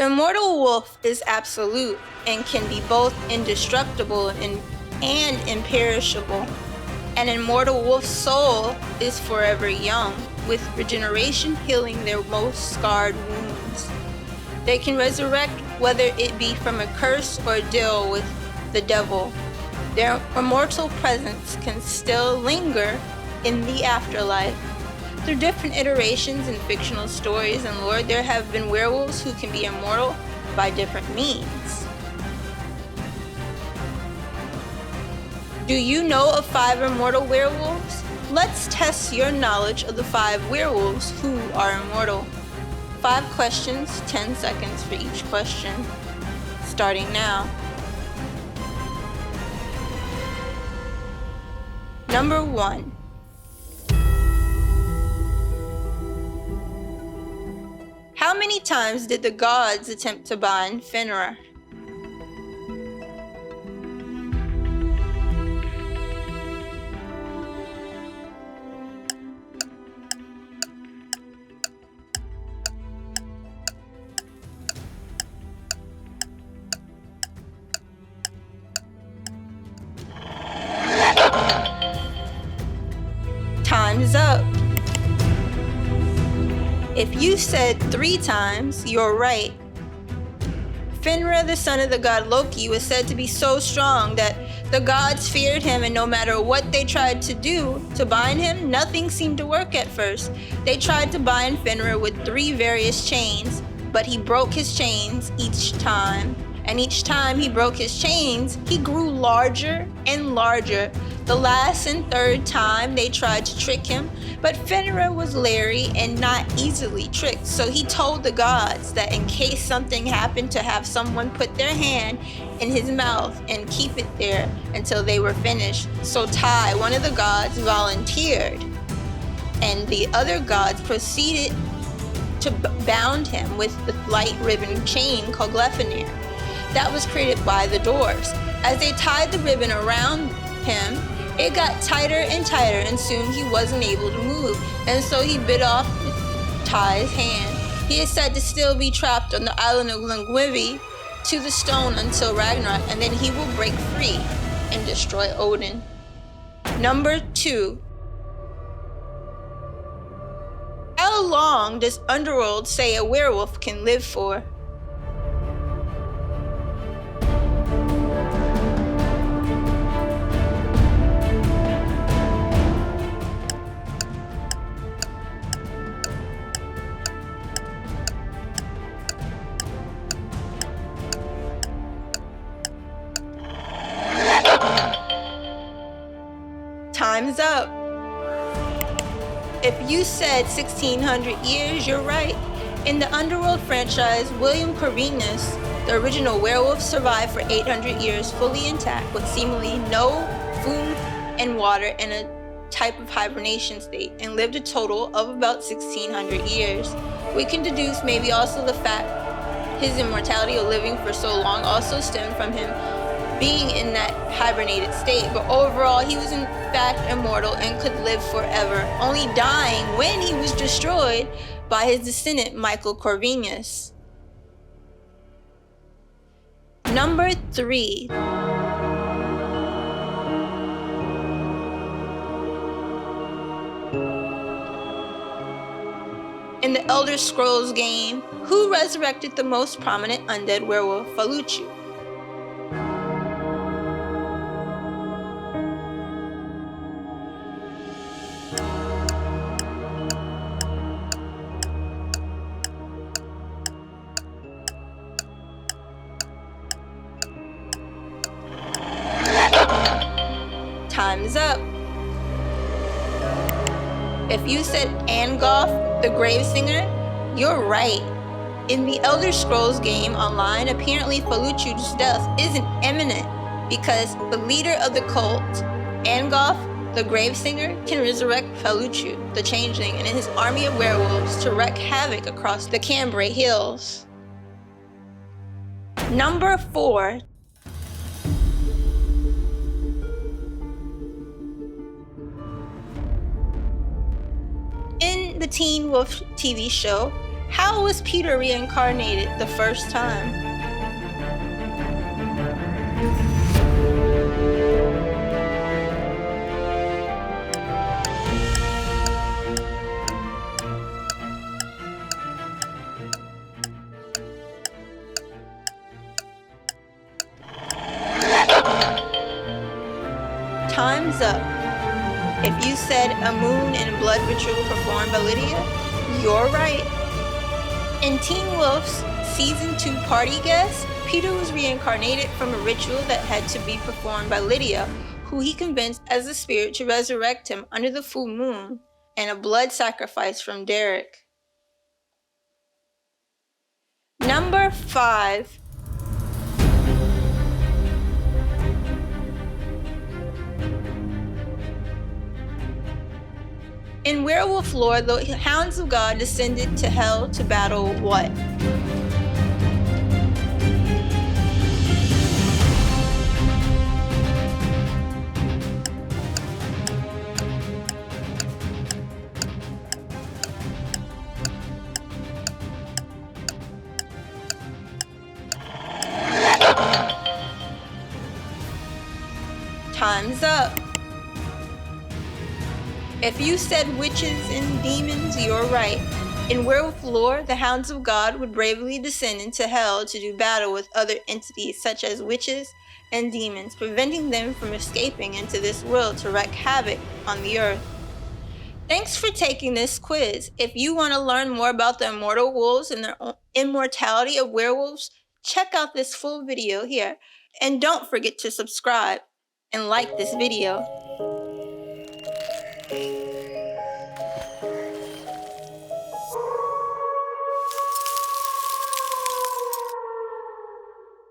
The immortal wolf is absolute and can be both indestructible and imperishable. An immortal wolf's soul is forever young, with regeneration healing their most scarred wounds. They can resurrect whether it be from a curse or a deal with the devil. Their immortal presence can still linger in the afterlife. Through different iterations in fictional stories and lore, there have been werewolves who can be immortal by different means. Do you know of 5 immortal werewolves? Let's test your knowledge of the 5 werewolves who are immortal. 5 questions, 10 seconds for each question. Starting now. Number 1. How many times did the gods attempt to bind Fenrir? Time's up. If you said 3 times, you're right. Fenrir, the son of the god Loki, was said to be so strong that the gods feared him, and no matter what they tried to do to bind him, nothing seemed to work at first. They tried to bind Fenrir with 3 various chains, but he broke his chains each time. And each time he broke his chains, he grew larger and larger. The last and 3rd time they tried to trick him, but Fenrir was leery and not easily tricked, so he told the gods that in case something happened to have someone put their hand in his mouth and keep it there until they were finished. So Ty, one of the gods, volunteered, and the other gods proceeded to bound him with the light ribbon chain called Gleipnir that was created by the dwarves. As they tied the ribbon around him, it got tighter and tighter, and soon he wasn't able to move, and so he bit off Ty's hand. He is said to still be trapped on the island of Lungvivi to the stone until Ragnarok, and then he will break free and destroy Odin. Number 2. How long does Underworld say a werewolf can live for? Time's up. If you said 1600 years, you're right. In the Underworld franchise, William Corvinus, the original werewolf, survived for 800 years fully intact with seemingly no food and water in a type of hibernation state, and lived a total of about 1600 years. We can deduce maybe also the fact his immortality of living for so long also stemmed from him being in that hibernated state, but overall he was in fact immortal and could live forever, only dying when he was destroyed by his descendant Michael Corvinus. Number 3. In the Elder Scrolls game, who resurrected the most prominent undead werewolf, Faluchu? Time's up. If you said Angolf, the Gravesinger, you're right. In the Elder Scrolls game online, apparently Faluchu's death isn't imminent because the leader of the cult, Angolf, the Gravesinger, can resurrect Faluchu, the Changeling, and his army of werewolves to wreak havoc across the Cambrai Hills. Number 4. In the Teen Wolf TV show, How was Peter reincarnated the first time? Time's up. If you said a moon and blood ritual performed by Lydia, you're right. In Teen Wolf's Season 2 party guest, Peter was reincarnated from a ritual that had to be performed by Lydia, who he convinced as a spirit to resurrect him under the full moon, and a blood sacrifice from Derek. Number 5. In werewolf lore, the hounds of God descended to hell to battle what? Time's up. If you said witches and demons, you're right. In werewolf lore, the hounds of God would bravely descend into hell to do battle with other entities such as witches and demons, preventing them from escaping into this world to wreak havoc on the earth. Thanks for taking this quiz. If you want to learn more about the immortal wolves and their immortality of werewolves, check out this full video here. And don't forget to subscribe and like this video.